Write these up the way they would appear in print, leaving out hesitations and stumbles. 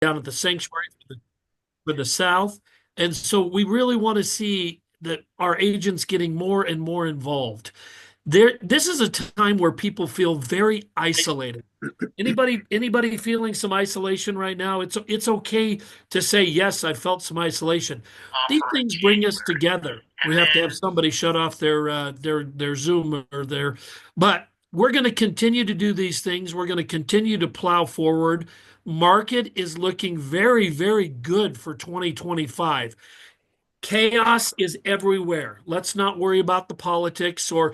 down at the sanctuary for the South. And so we really want to see that our agents getting more and more involved. This is a time where people feel very isolated. Anybody feeling some isolation right now? It's okay to say, yes, I felt some isolation. These things bring us together. We have to have somebody shut off their Zoom or their, but we're going to continue to do these things. We're going to continue to plow forward. Market is looking very, very good for 2025. Chaos is everywhere. Let's not worry about the politics or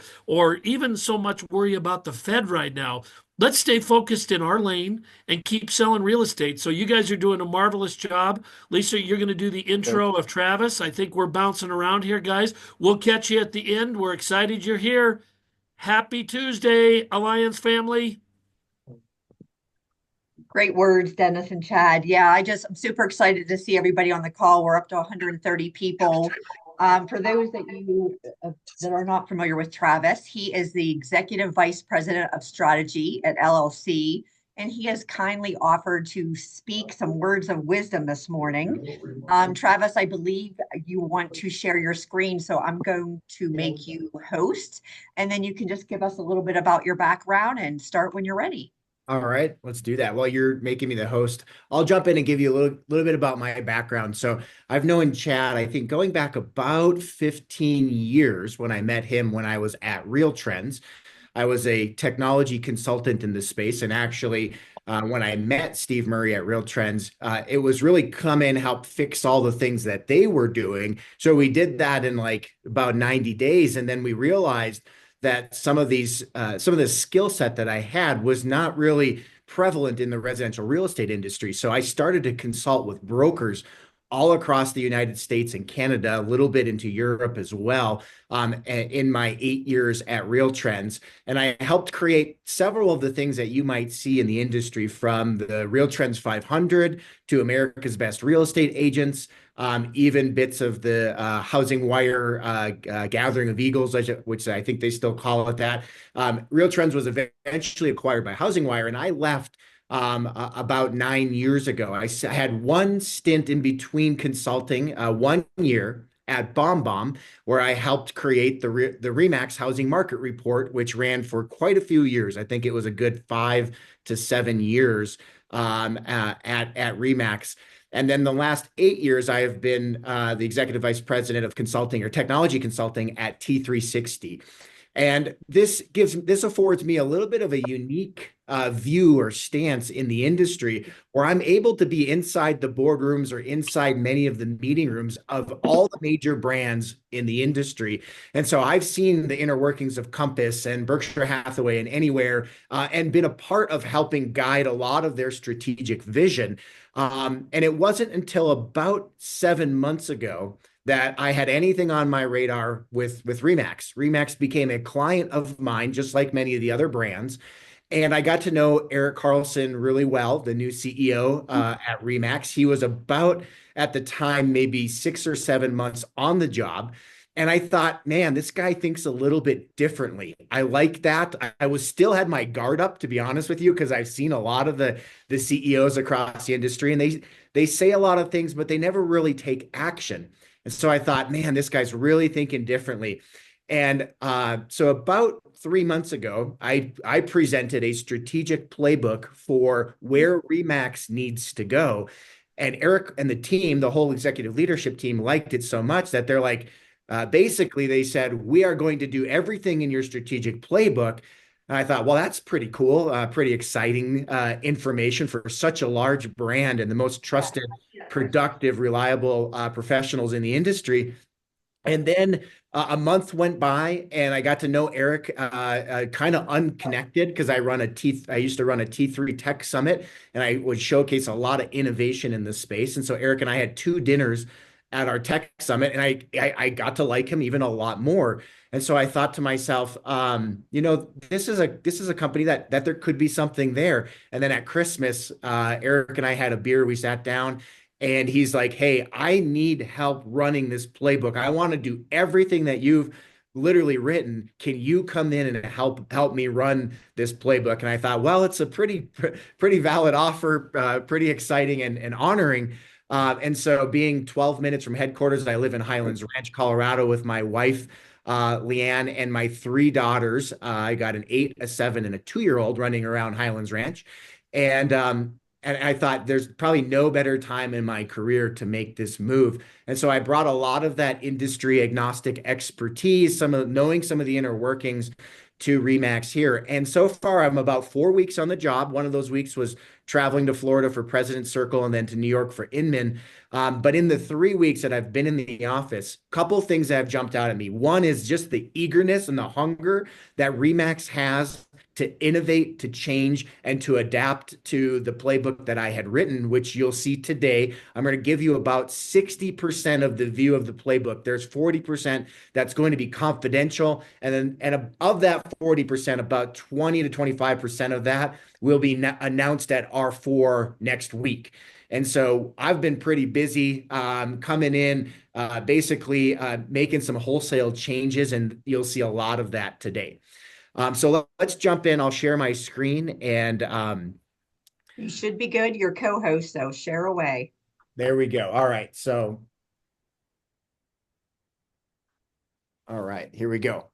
even so much worry about the Fed right now. Let's stay focused in our lane and keep selling real estate. So you guys are doing a marvelous job. Lisa, you're going to do the intro of Travis. I think we're bouncing around here, guys. We'll catch you at the end. We're excited you're here. Happy Tuesday, Alliance family. Great words, Dennis and Chad. Yeah, I'm super excited to see everybody on the call. We're up to 130 people. For those that are not familiar with Travis, he is the Executive Vice President of Strategy at LLC, and he has kindly offered to speak some words of wisdom this morning. Travis, I believe you want to share your screen, so I'm going to make you host, and then you can just give us a little bit about your background and start when you're ready. All right, let's do that. While you're making me the host, I'll jump in and give you a little bit about my background. So I've known Chad, I think going back about 15 years when I met him when I was at Real Trends. I was a technology consultant in this space. And actually, when I met Steve Murray at Real Trends, it was really come in, help fix all the things that they were doing. So we did that in like about 90 days. And then we realized that some of the skill set that I had was not really prevalent in the residential real estate industry. So I started to consult with brokers all across the United States and Canada, a little bit into Europe as well, in my 8 years at Real Trends. And I helped create several of the things that you might see in the industry, from the Real Trends 500 to America's Best Real Estate Agents, even bits of the Housing Wire Gathering of Eagles, which I think they still call it that. Real Trends was eventually acquired by Housing Wire, and I left about 9 years ago. I had one stint in between consulting, 1 year at BombBomb, where I helped create the Remax Housing Market Report, which ran for quite a few years. I think it was a good 5 to 7 years at Remax. And then the last 8 years, I have been the executive vice president of consulting or technology consulting at T360. And this affords me a little bit of a unique view or stance in the industry, where I'm able to be inside the boardrooms or inside many of the meeting rooms of all the major brands in the industry. And so I've seen the inner workings of Compass and Berkshire Hathaway and Anywhere, and been a part of helping guide a lot of their strategic vision. And it wasn't until about 7 months ago that I had anything on my radar with Remax. Remax became a client of mine, just like many of the other brands. And I got to know Eric Carlson really well, the new CEO at Remax. He was about, at the time, maybe 6 or 7 months on the job. And I thought, man, this guy thinks a little bit differently. I like that. I was still had my guard up, to be honest with you, because I've seen a lot of the CEOs across the industry, and they say a lot of things, but they never really take action. And so I thought, man, this guy's really thinking differently. And so about 3 months ago, I presented a strategic playbook for where Remax needs to go. And Eric and the team, the whole executive leadership team, liked it so much that they're like, basically, they said, we are going to do everything in your strategic playbook. And I thought, well, that's pretty cool, pretty exciting information for such a large brand and the most trusted, productive, reliable professionals in the industry. And then a month went by, and I got to know Eric kind of unconnected, because I used to run a T3 Tech Summit, and I would showcase a lot of innovation in this space. And so Eric and I had 2 dinners at our tech summit, and I got to like him even a lot more. And so I thought to myself, this is a company that there could be something there. And then at Christmas, Eric and I had a beer. We sat down, and he's like, "Hey, I need help running this playbook. I want to do everything that you've literally written, can you come in and help me run this playbook? And I thought, well, it's a pretty valid offer, pretty exciting and honoring. And so being 12 minutes from headquarters, I live in Highlands Ranch, Colorado with my wife, Leanne, and my three daughters. I got an 8, a 7, and a 2-year-old running around Highlands Ranch. And I thought there's probably no better time in my career to make this move. And so I brought a lot of that industry agnostic expertise, knowing some of the inner workings to Remax here. And so far, I'm about 4 weeks on the job. One of those weeks was traveling to Florida for President's Circle and then to New York for Inman. But in the 3 weeks that I've been in the office, a couple things that have jumped out at me. One is just the eagerness and the hunger that Remax has to innovate, to change, and to adapt to the playbook that I had written, which you'll see today. I'm going to give you about 60% of the view of the playbook. There's 40% that's going to be confidential. And of that 40%, about 20 to 25% of that will be announced at R4 next week. And so I've been pretty busy coming in, basically making some wholesale changes, and you'll see a lot of that today. So let's jump in. I'll share my screen and You should be good. Your co-host, though, share away. there we go. All right. So, all right, here we go.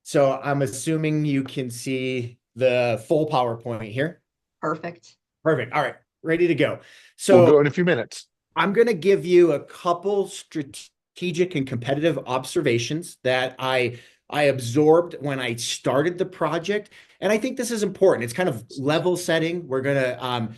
So I'm assuming you can see the full PowerPoint here. Perfect. Perfect. All right, ready to go. We'll So go in a few minutes. I'm going to give you a couple strategic and competitive observations that I absorbed when I started the project. And I think this is important. It's kind of level setting. We're going to,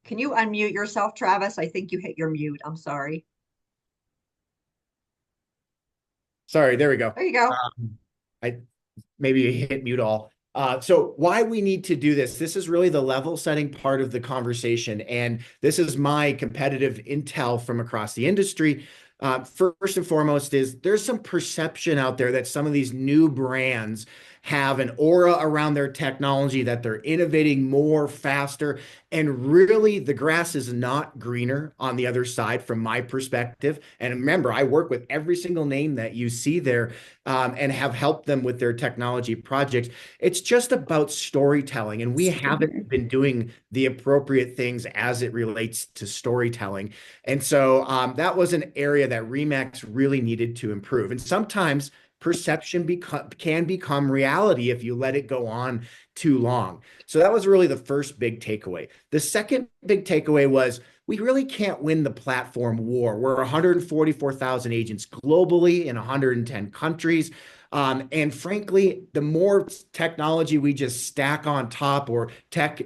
Can you unmute yourself, Travis? I think you hit your mute. I'm sorry. sorry, there we go. There you go. I maybe hit mute all. So why we need to do this, this is really the level setting part of the conversation. And this is my competitive intel from across the industry. First and foremost is there's some perception out there that some of these new brands have an aura around their technology, that they're innovating more, faster, and really the grass is not greener on the other side from my perspective. And remember, I work with every single name that you see there and have helped them with their technology projects. It's just about storytelling, and we haven't been doing the appropriate things as it relates to storytelling. And so that was an area that Remax really needed to improve. And sometimes perception can become reality if you let it go on too long. So that was really the first big takeaway. The second big takeaway was we really can't win the platform war. We're 144,000 agents globally in 110 countries. And frankly, the more technology we just stack on top, or tech,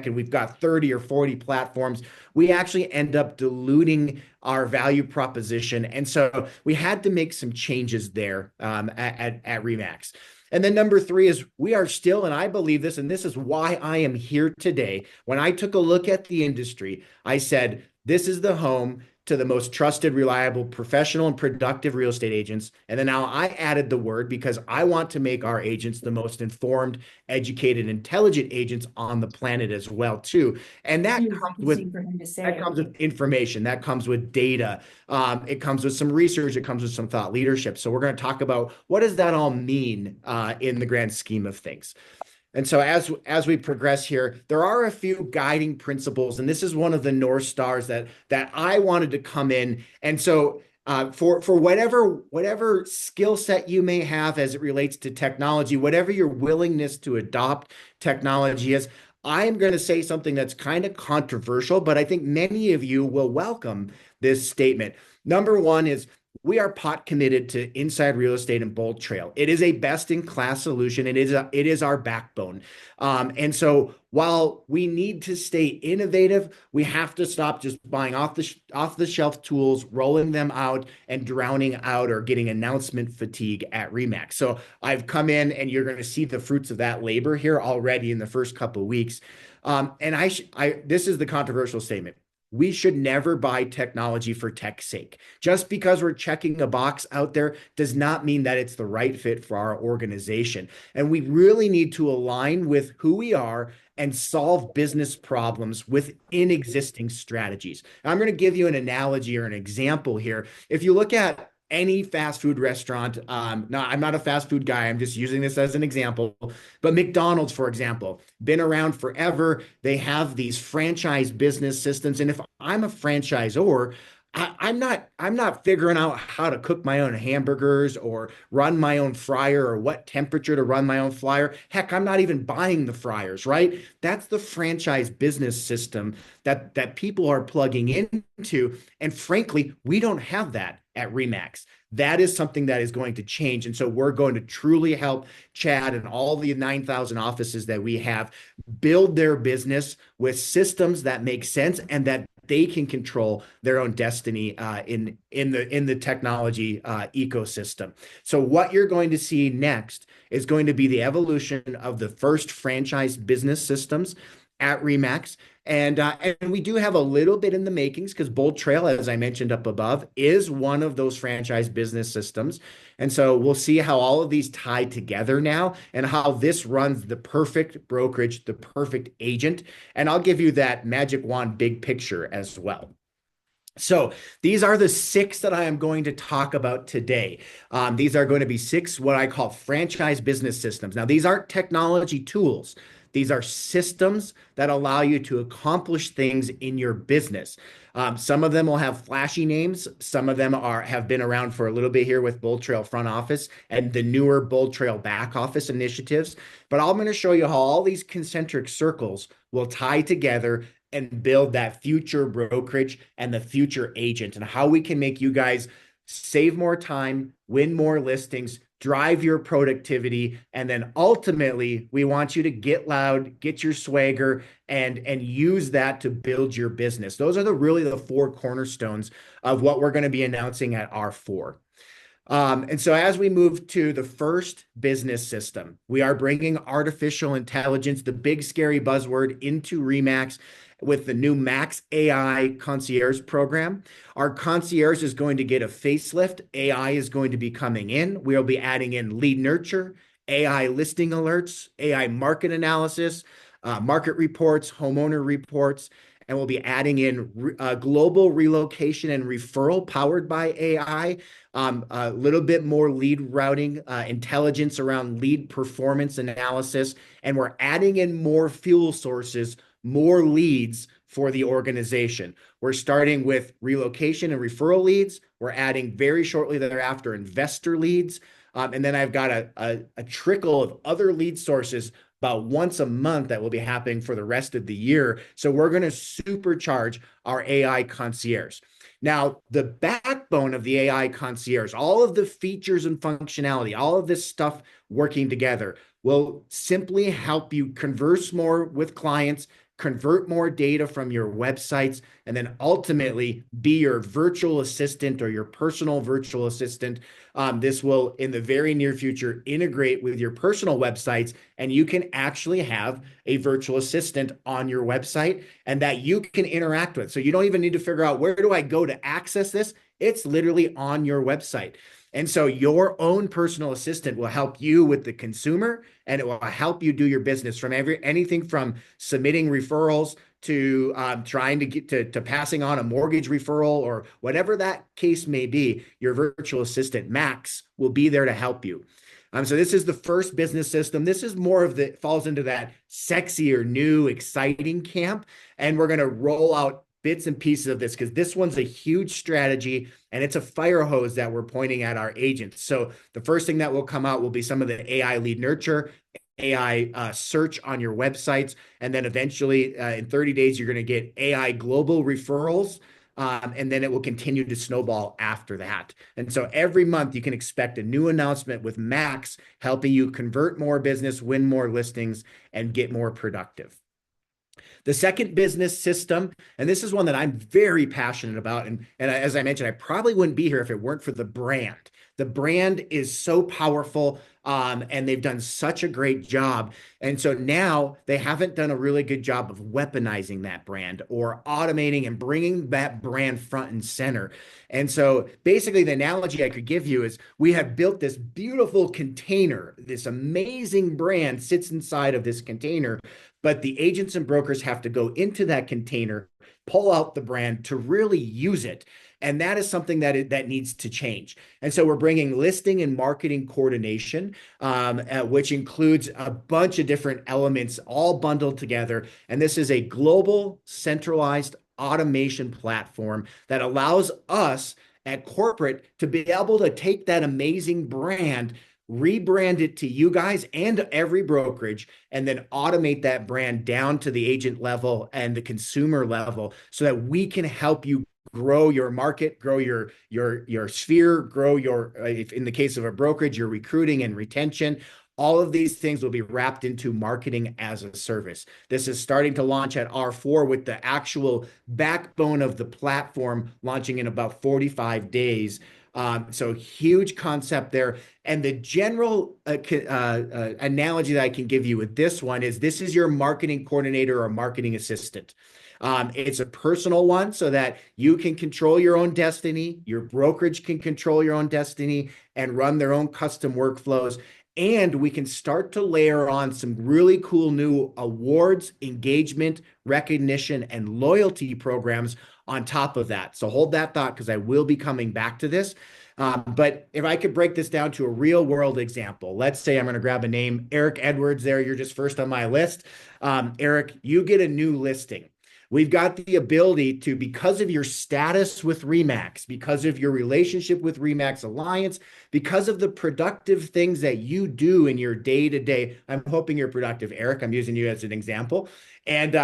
and we've got 30 or 40 platforms, we actually end up diluting our value proposition. And so we had to make some changes there at Remax. And then number 3 is we are still, and I believe this, and this is why I am here today. When I took a look at the industry, I said, this is the home to the most trusted, reliable, professional, and productive real estate agents. And then now I added the word because I want to make our agents the most informed, educated, intelligent agents on the planet as well, too. And that comes with information, that comes with data, it comes with some research, it comes with some thought leadership. So we're going to talk about what does that all mean in the grand scheme of things. And so as we progress here, there are a few guiding principles, and this is one of the North Stars that I wanted to come in. And so for whatever skill set you may have as it relates to technology, whatever your willingness to adopt technology is, I'm going to say something that's kind of controversial, but I think many of you will welcome this statement. Number 1 is we are pot committed to inside real estate and Bold Trail. It is a best-in-class solution. It is our backbone. And so while we need to stay innovative, we have to stop just buying off the shelf tools, rolling them out, and drowning out or getting announcement fatigue at Remax. So I've come in, and you're going to see the fruits of that labor here already in the first couple of weeks. And this is the controversial statement. we should never buy technology for tech's sake. Just because we're checking a box out there does not mean that it's the right fit for our organization. And we really need to align with who we are and solve business problems within existing strategies. I'm going to give you an analogy or an example here. If you look at any fast food restaurant, no, I'm not a fast food guy. I'm just using this as an example. But McDonald's, for example, been around forever. They have these franchise business systems. And if I'm a franchisor, I'm not figuring out how to cook my own hamburgers or run my own fryer or what temperature to run my own fryer. Heck, I'm not even buying the fryers, right? That's the franchise business system that people are plugging into. And frankly, we don't have that at Remax. That is something that is going to change. And so we're going to truly help Chad and all the 9,000 offices that we have build their business with systems that make sense and that they can control their own destiny in the technology ecosystem. So what you're going to see next is going to be the evolution of the first franchise business systems at Remax. And we do have a little bit in the makings because Bold Trail, as I mentioned up above, is one of those franchise business systems. And so we'll see how all of these tie together now and how this runs the perfect brokerage, the perfect agent. And I'll give you that magic wand big picture as well. So these are the 6 that I am going to talk about today. These are going to be 6 what I call franchise business systems. Now, these aren't technology tools. These are systems that allow you to accomplish things in your business. Some of them will have flashy names. Some of them have been around for a little bit here with Bold Trail Front Office and the newer Bold Trail Back Office initiatives. But I'm going to show you how all these concentric circles will tie together and build that future brokerage and the future agent and how we can make you guys save more time, win more listings, drive your productivity, and then ultimately we want you to get loud, get your swagger, and use that to build your business. Those are really the 4 cornerstones of what we're going to be announcing at R4. And so as we move to the first business system, we are bringing artificial intelligence, the big scary buzzword, into Remax with the new Max AI Concierge program. Our concierge is going to get a facelift. AI is going to be coming in. We'll be adding in lead nurture, AI listing alerts, AI market analysis, market reports, homeowner reports, and we'll be adding in global relocation and referral powered by AI, a little bit more lead routing, intelligence around lead performance analysis, and we're adding in more fuel sources, more leads for the organization. We're starting with relocation and referral leads. We're adding very shortly thereafter investor leads. And then I've got a trickle of other lead sources about once a month that will be happening for the rest of the year. So we're going to supercharge our AI concierge. Now, the backbone of the AI concierge, all of the features and functionality, all of this stuff working together will simply help you converse more with clients, convert more data from your websites, and then ultimately be your virtual assistant or your personal virtual assistant. This will, in the very near future, integrate with your personal websites, and you can actually have a virtual assistant on your website and that you can interact with. So you don't even need to figure out, where do I go to access this? It's literally on your website. And so your own personal assistant will help you with the consumer, and it will help you do your business from anything from submitting referrals to trying to get to passing on a mortgage referral or whatever that case may be. Your virtual assistant, Max, will be there to help you. So this is the first business system. This is more of falls into that sexier, new, exciting camp. And we're going to roll out bits and pieces of this because this one's a huge strategy and it's a fire hose that we're pointing at our agents. So the first thing that will come out will be some of the AI lead nurture, AI search on your websites, and then eventually in 30 days, you're going to get AI global referrals. And then it will continue to snowball after that. And so every month you can expect a new announcement with Max helping you convert more business, win more listings, and get more productive. The second business system, and this is one that I'm very passionate about, and as I mentioned, I probably wouldn't be here if it weren't for the brand. The brand is so powerful, and they've done such a great job. And so now they haven't done a really good job of weaponizing that brand or automating and bringing that brand front and center. And so basically, the analogy I could give you is we have built this beautiful container. This amazing brand sits inside of this container, but the agents and brokers have to go into that container, pull out the brand to really use it. And that is something that needs to change. And so we're bringing listing and marketing coordination, which includes a bunch of different elements all bundled together. And this is a global, centralized automation platform that allows us at corporate to be able to take that amazing brand, rebrand it to you guys and every brokerage, and then automate that brand down to the agent level and the consumer level so that we can help you grow your market, grow your sphere, grow your, if in the case of a brokerage, your recruiting and retention. All of these things will be wrapped into marketing as a service. This is starting to launch at R4 with the actual backbone of the platform launching in about 45 days. So huge concept there. And the general analogy that I can give you with this one is this is your marketing coordinator or marketing assistant. It's a personal one so that you can control your own destiny, your brokerage can control your own destiny and run their own custom workflows. And we can start to layer on some really cool new awards, engagement, recognition, and loyalty programs on top of that. So hold that thought because I will be coming back to this. But if I could break this down to a real world example, let's say I'm going to grab a name, Eric Edwards there. You're just first on my list. Eric, you get a new listing. We've got the ability to, because of your status with REMAX, because of your relationship with REMAX Alliance, because of the productive things that you do in your day-to-day, I'm hoping you're productive, Eric. I'm using you as an example. And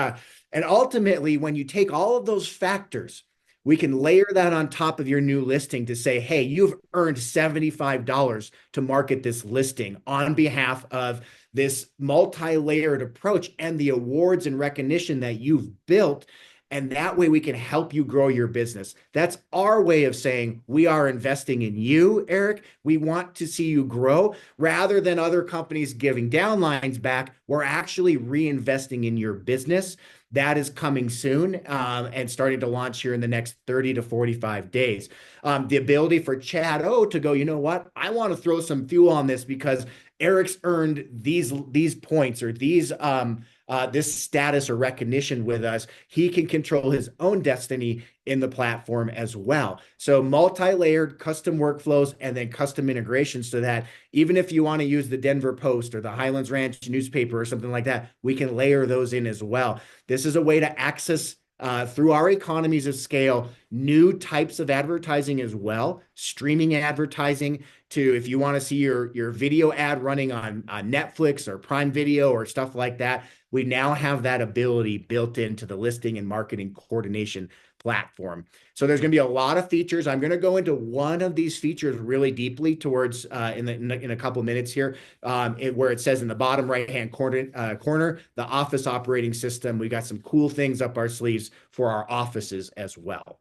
ultimately, when you take all of those factors, we can layer that on top of your new listing to say, hey, you've earned $75 to market this listing on behalf of this multi-layered approach and the awards and recognition that you've built. And that way we can help you grow your business. That's our way of saying we are investing in you, Eric. We want to see you grow rather than other companies giving downlines back. We're actually reinvesting in your business. That is coming soon and starting to launch here in the next 30 to 45 days. The ability for Chad O to go, you know what? I want to throw some fuel on this because Eric's earned these points or this status or recognition with us. He can control his own destiny in the platform as well. So multi-layered custom workflows and then custom integrations so that even if you want to use the Denver Post or the Highlands Ranch newspaper or something like that, we can layer those in as well. This is a way to access through our economies of scale, new types of advertising as well, streaming advertising to if you want to see your video ad running on Netflix or Prime Video or stuff like that, we now have that ability built into the listing and marketing coordination platform. So there's going to be a lot of features. I'm going to go into one of these features really deeply towards in a couple of minutes here, where it says in the bottom right-hand corner, the office operating system. We got some cool things up our sleeves for our offices as well.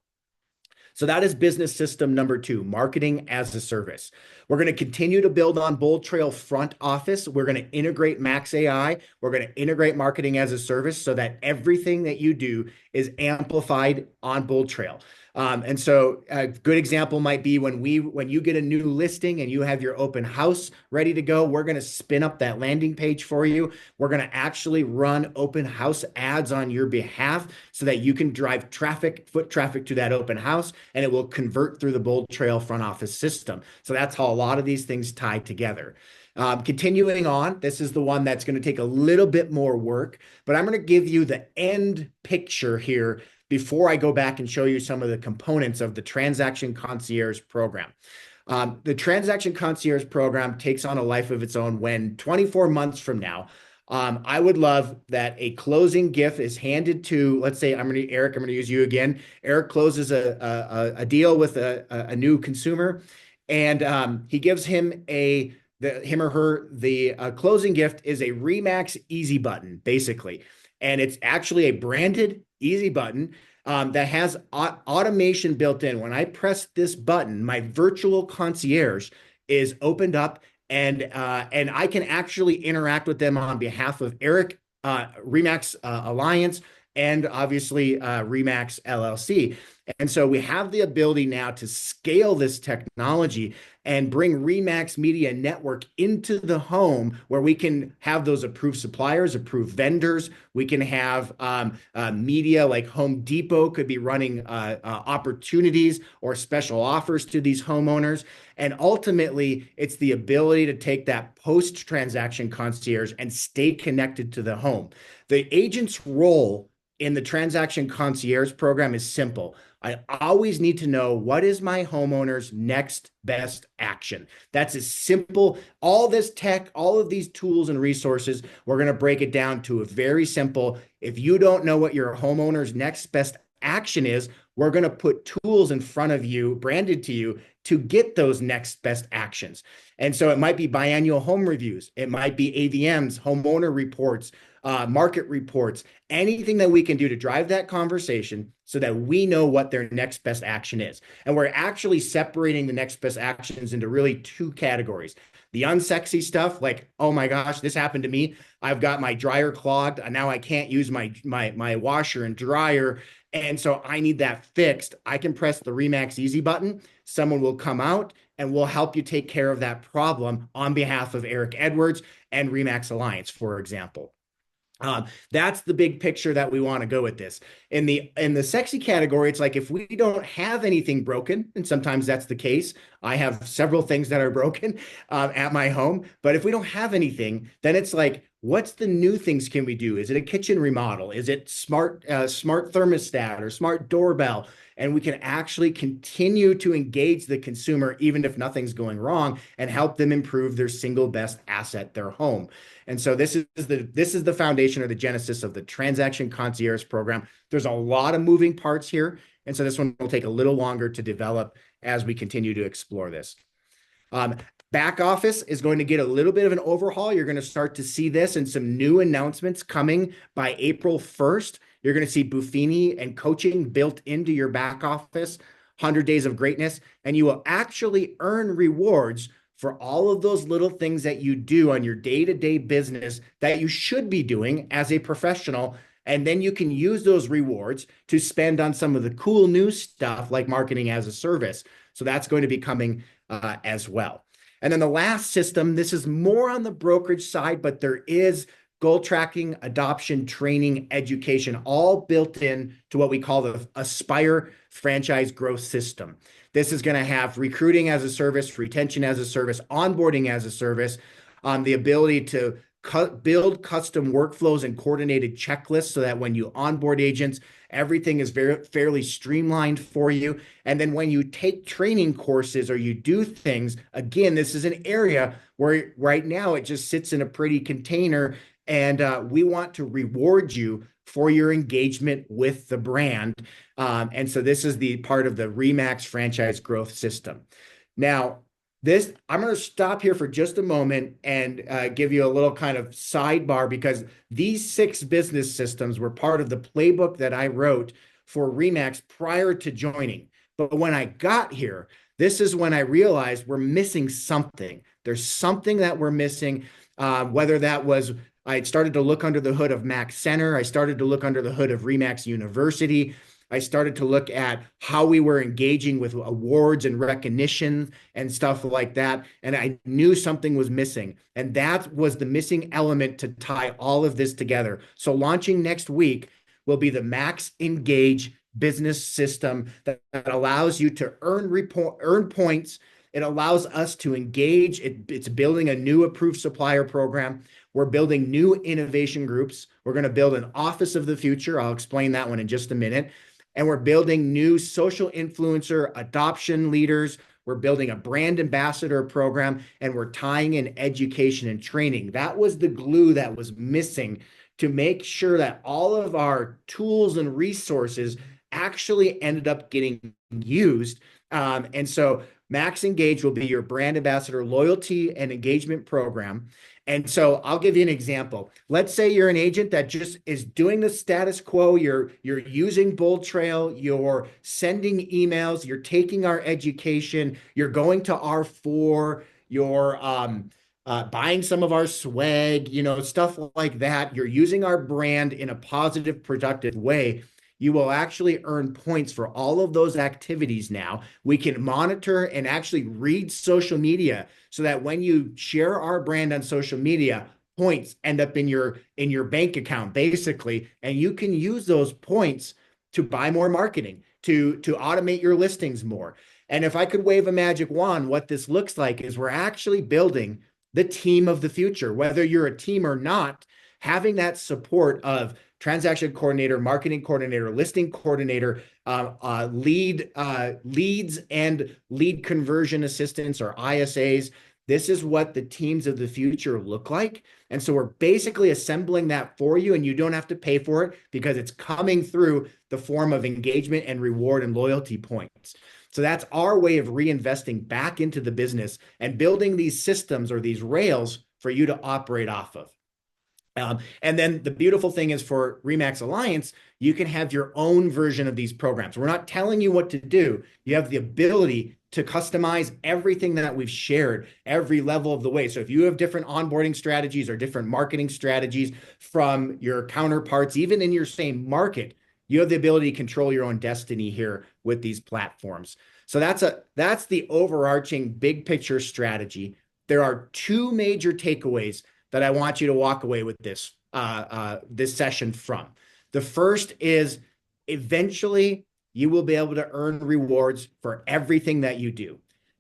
So that is business system number 2, marketing as a service. We're going to continue to build on Bold Trail front office. We're going to integrate Max AI. We're going to integrate marketing as a service so that everything that you do is amplified on Bold Trail. And so a good example might be when you get a new listing and you have your open house ready to go, we're going to spin up that landing page for you. We're going to actually run open house ads on your behalf so that you can drive foot traffic to that open house, and it will convert through the Bold Trail front office system. So that's how a lot of these things tie together. Continuing on, this is the one that's going to take a little bit more work, but I'm going to give you the end picture here before I go back and show you some of the components of the Transaction Concierge program. The Transaction Concierge program takes on a life of its own when 24 months from now, I would love that a closing gift is handed to, let's say, Eric, I'm going to use you again. Eric closes a deal with a new consumer, and he gives him him or her, the closing gift is a REMAX easy button, basically. And it's actually a branded easy button that has automation built in. When I press this button, my virtual concierge is opened up, and I can actually interact with them on behalf of Eric, Remax Alliance, and obviously Remax LLC. And so we have the ability now to scale this technology and bring Remax Media Network into the home, where we can have those approved suppliers, approved vendors. We can have media like Home Depot could be running opportunities or special offers to these homeowners. And ultimately, it's the ability to take that post-transaction concierge and stay connected to the home. The agent's role in the transaction concierge program is simple. I always need to know, what is my homeowner's next best action? That's as simple. All this tech, all of these tools and resources, we're going to break it down to a very simple. If you don't know what your homeowner's next best action is, we're going to put tools in front of you, branded to you, to get those next best actions. And so it might be biannual home reviews. It might be AVMs, homeowner reports, market reports, anything that we can do to drive that conversation so that we know what their next best action is. And we're actually separating the next best actions into really two categories. The unsexy stuff, like, oh my gosh, this happened to me. I've got my dryer clogged, and now I can't use my washer and dryer. And so I need that fixed. I can press the Remax Easy button. Someone will come out and we'll help you take care of that problem on behalf of Eric Edwards and Remax Alliance, for example. That's the big picture that we want to go with this. In the sexy category, it's like, if we don't have anything broken, and sometimes that's the case. I have several things that are broken at my home, but if we don't have anything, then it's like, what's the new things can we do? Is it a kitchen remodel? Is it smart thermostat or smart doorbell? And we can actually continue to engage the consumer even if nothing's going wrong, and help them improve their single best asset, their home. And so this is the foundation or the genesis of the Transaction Concierge program. There's a lot of moving parts here, and so this one will take a little longer to develop as we continue to explore this. Back office is going to get a little bit of an overhaul. You're going to start to see this and some new announcements coming by April 1st. You're going to see Buffini and coaching built into your back office, 100 Days of Greatness, and you will actually earn rewards for all of those little things that you do on your day-to-day business that you should be doing as a professional. And then you can use those rewards to spend on some of the cool new stuff like marketing as a service. So that's going to be coming as well. And then the last system, this is more on the brokerage side, but there is goal tracking, adoption, training, education, all built in to what we call the Aspire franchise growth system. This is going to have recruiting as a service, retention as a service, onboarding as a service, the ability to build custom workflows and coordinated checklists so that when you onboard agents, everything is fairly streamlined for you. And then when you take training courses or you do things, again, this is an area where right now it just sits in a pretty container, and we want to reward you for your engagement with the brand. And so this is the part of the Remax franchise growth system. Now, I'm going to stop here for just a moment and give you a little kind of sidebar, because these 6 business systems were part of the playbook that I wrote for Remax prior to joining. But when I got here, this is when I realized we're missing something. There's something that we're missing, whether that was I started to look under the hood of Max Center. I started to look under the hood of Remax University. I started to look at how we were engaging with awards and recognition and stuff like that. And I knew something was missing. And that was the missing element to tie all of this together. So launching next week will be the Max Engage business system that allows you to earn points. It allows us to engage. It's building a new approved supplier program. We're building new innovation groups. We're going to build an office of the future. I'll explain that one in just a minute. And we're building new social influencer adoption leaders. We're building a brand ambassador program, and we're tying in education and training. That was the glue that was missing to make sure that all of our tools and resources actually ended up getting used. And so Max Engage will be your brand ambassador loyalty and engagement program. And so I'll give you an example. Let's say you're an agent that just is doing the status quo. You're using Bold Trail, you're sending emails, you're taking our education, you're going to R4, you're buying some of our swag, stuff like that, you're using our brand in a positive, productive way, you will actually earn points for all of those activities now. We can monitor and actually read social media so that when you share our brand on social media, points end up in your bank account basically, and you can use those points to buy more marketing, to automate your listings more. And if I could wave a magic wand, what this looks like is we're actually building the team of the future. Whether you're a team or not, having that support of transaction coordinator, marketing coordinator, listing coordinator, leads and lead conversion assistants or ISAs. This is what the teams of the future look like. And so we're basically assembling that for you, and you don't have to pay for it because it's coming through the form of engagement and reward and loyalty points. So that's our way of reinvesting back into the business and building these systems or these rails for you to operate off of. And then the beautiful thing is for Remax Alliance, you can have your own version of these programs. We're not telling you what to do. You have the ability to customize everything that we've shared every level of the way. So if you have different onboarding strategies or different marketing strategies from your counterparts, even in your same market, you have the ability to control your own destiny here with these platforms. So that's the overarching big picture strategy. There are two major takeaways that I want you to walk away with this session from. The first is eventually you will be able to earn rewards for everything that you do.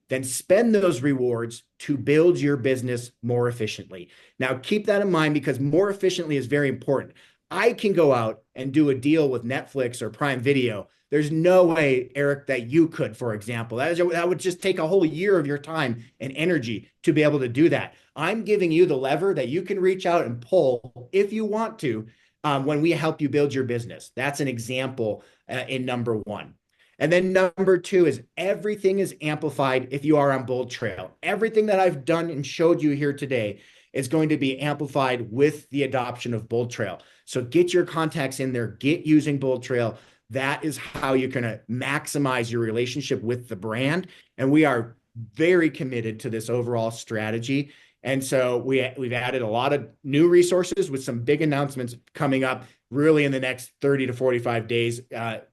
Then spend those rewards to build your business more efficiently. Now, keep that in mind because more efficiently is very important. I can go out and do a deal with Netflix or Prime Video. There's no way, Eric, that you could, for example. That would just take a whole year of your time and energy to be able to do that. I'm giving you the lever that you can reach out and pull if you want to when we help you build your business. That's an example in number one. And then number two is everything is amplified if you are on Bold Trail. Everything that I've done and showed you here today is going to be amplified with the adoption of Bold Trail. So get your contacts in there, get using Bold Trail. That is how you're going to maximize your relationship with the brand. And we are very committed to this overall strategy. And so we've added a lot of new resources with some big announcements coming up really in the next 30 to 45 days,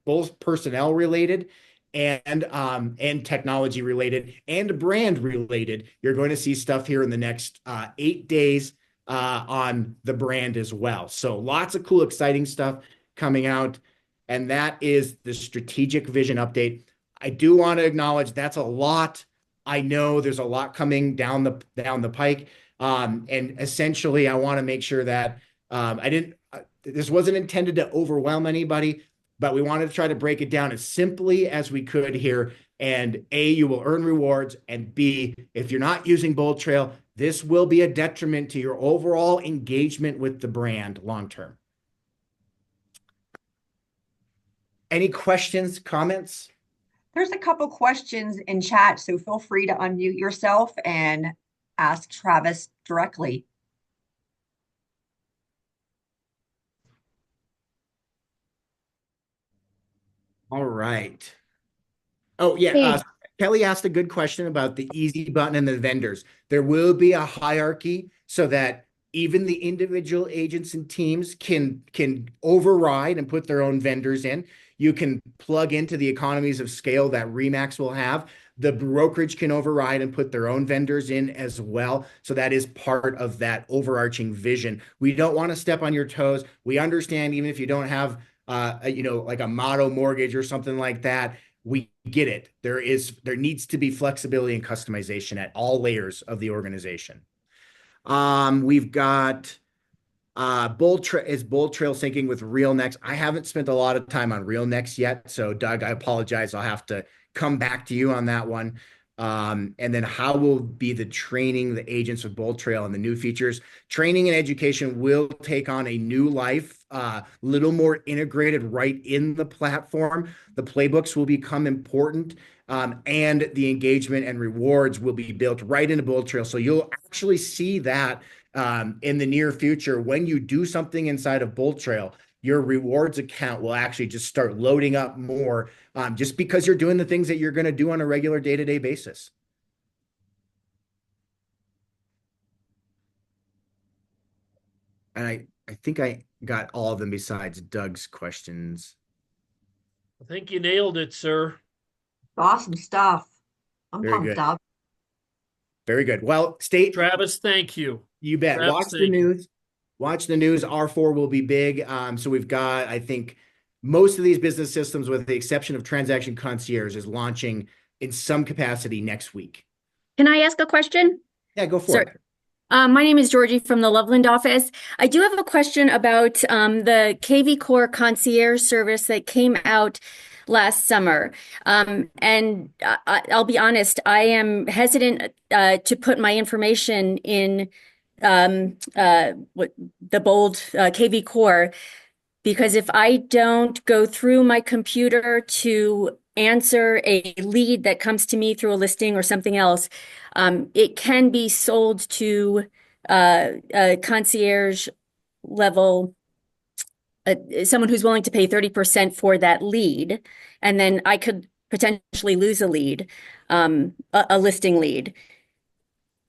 both personnel related and technology related and brand related. You're going to see stuff here in the next 8 days on the brand as well. So lots of cool, exciting stuff coming out. And that is the strategic vision update. I do want to acknowledge that's a lot. I know there's a lot coming down the pike. And essentially, I want to make sure that this wasn't intended to overwhelm anybody, but we wanted to try to break it down as simply as we could here. And A, you will earn rewards. And B, if you're not using Bold Trail, this will be a detriment to your overall engagement with the brand long term. Any questions, comments? There's a couple questions in chat, so feel free to unmute yourself and ask Travis directly. All right. Oh, yeah. Hey, Kelly asked a good question about the easy button and the vendors. There will be a hierarchy so that even the individual agents and teams can override and put their own vendors in. You can plug into the economies of scale that Remax will have. The brokerage can override and put their own vendors in as well. So that is part of that overarching vision. We don't want to step on your toes. We understand even if you don't have like a Motto mortgage or something like that, we get it. There needs to be flexibility and customization at all layers of the organization. We've got Bold Trail syncing with RealNext. I haven't spent a lot of time on RealNext yet, so Doug, I apologize. I'll have to come back to you on that one. And then how will be the training the agents of Bold Trail and the new features? Training and education will take on a new life, little more integrated right in the platform. The playbooks will become important, and the engagement and rewards will be built right into Bold Trail. So you'll actually see that in the near future when you do something inside of Bold Trail. Your rewards account will actually just start loading up more just because you're doing the things that you're going to do on a regular day-to-day basis. And I think I got all of them besides Doug's questions. I think you nailed it, sir. Awesome stuff. I'm Very pumped good. up. Very good. Well, state, Travis, thank you. you bet. Travis, Watch the thank you. news. Watch the news. R4 will be big. So we've got, I think, most of these business systems, with the exception of Transaction Concierge, is launching in some capacity next week. Can I ask a question? Yeah, go for Sir, it. my name is Georgie from the Loveland office. I do have a question about the KV Core concierge service that came out last summer. I'll be honest, I am hesitant to put my information in the bold KV Core, because if I don't go through my computer to answer a lead that comes to me through a listing or something else, it can be sold to a concierge level, someone who's willing to pay 30% for that lead. And then I could potentially lose a lead, a listing lead.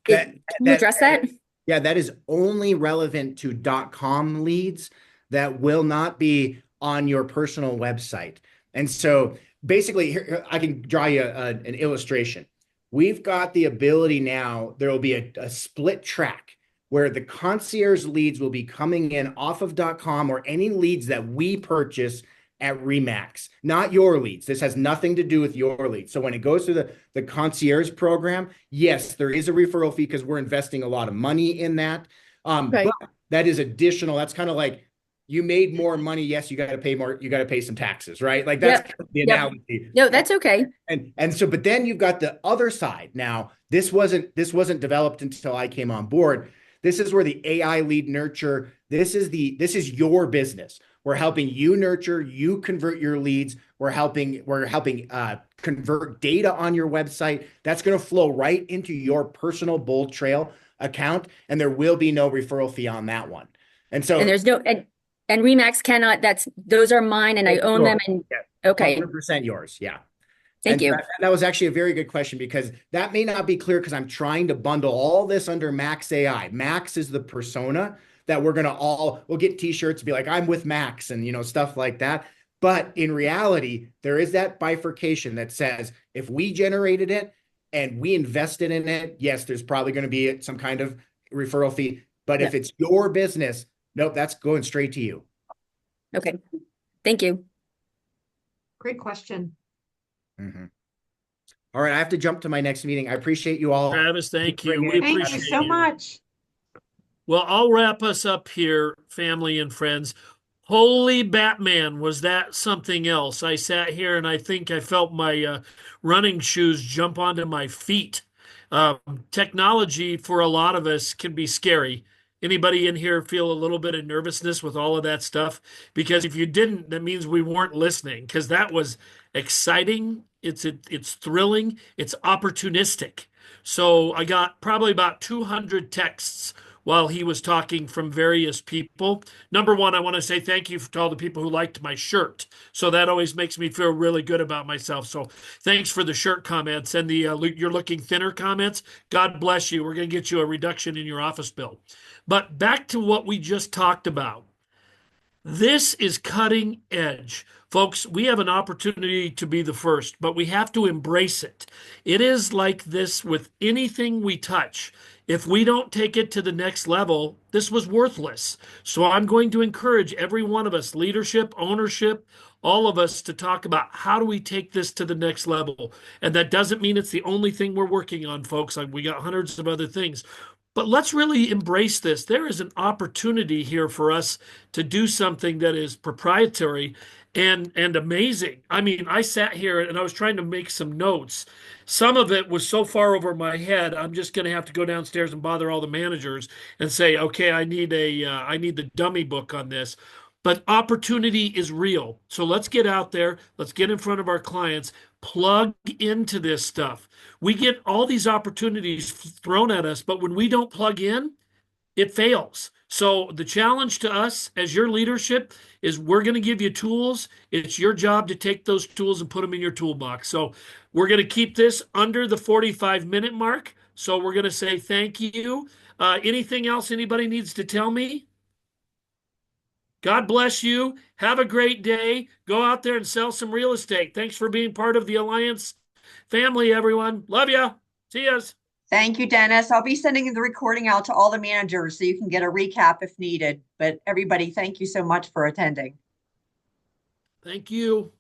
That Can you that address that? Yeah, that is only relevant to .com leads that will not be on your personal website. And so basically, here, I can draw you an illustration. We've got the ability now, there will be a split track where the concierge leads will be coming in off of .com or any leads that we purchase at Remax, not your leads. This has nothing to do with your leads. So when it goes through the concierge program, yes, there is a referral fee because we're investing a lot of money in that. Right. But that is additional. That's kind of like you made more money. Yes, you got to pay more. You got to pay some taxes, right? Like that's Yep. kind of the Yep. analogy. No, that's okay. And so, but then you've got the other side. Now, this wasn't developed until I came on board. This is where the AI lead nurture. This is your business. We're helping you nurture, you convert your leads. We're helping convert data on your website. That's going to flow right into your personal Bold Trail account, and there will be no referral fee on that one. And so And there's no, and Remax cannot, those are mine and I it's own them. yours. And Yeah, okay, 100% yours. Yeah. thank And you. that was actually a very good question, because that may not be clear because I'm trying to bundle all this under Max AI. Max is the persona that we'll get t-shirts, be like, I'm with Max, and stuff like that. But in reality, there is that bifurcation that says if we generated it and we invested in it, yes, there's probably going to be some kind of referral fee. But if Yeah. it's your business, nope, that's going straight to you. Okay, thank you. Great question. Mhm. All right, I have to jump to my next meeting. I appreciate you all. Travis, thank you. We Thank you appreciate so you. much. Well, I'll wrap us up here, family and friends. Holy Batman, was that something else? I sat here and I think I felt my running shoes jump onto my feet. Technology for a lot of us can be scary. Anybody in here feel a little bit of nervousness with all of that stuff? Because if you didn't, that means we weren't listening, because that was exciting. It's thrilling. It's opportunistic. So I got probably about 200 texts while he was talking from various people. Number one, I want to say thank you to all the people who liked my shirt. So that always makes me feel really good about myself. So thanks for the shirt comments and the you're looking thinner comments. God bless you. We're going to get you a reduction in your office bill. But back to what we just talked about. This is cutting edge. Folks, we have an opportunity to be the first, but we have to embrace it. It is like this with anything we touch. If we don't take it to the next level, this was worthless. So I'm going to encourage every one of us, leadership, ownership, all of us, to talk about how do we take this to the next level. And that doesn't mean it's the only thing we're working on, folks. We got hundreds of other things. But let's really embrace this. There is an opportunity here for us to do something that is proprietary and amazing. I mean, I sat here and I was trying to make some notes. Some of it was so far over my head, I'm just going to have to go downstairs and bother all the managers and say, okay, I need the dummy book on this. But opportunity is real. So let's get out there. Let's get in front of our clients, plug into this stuff. We get all these opportunities thrown at us, but when we don't plug in, it fails. So the challenge to us as your leadership is we're going to give you tools. It's your job to take those tools and put them in your toolbox. So we're going to keep this under the 45-minute mark. So we're going to say thank you. Anything else anybody needs to tell me? God bless you. Have a great day. Go out there and sell some real estate. Thanks for being part of the Alliance family, everyone. Love ya. See yas. Thank you, Dennis. I'll be sending the recording out to all the managers so you can get a recap if needed. But everybody, thank you so much for attending. Thank you.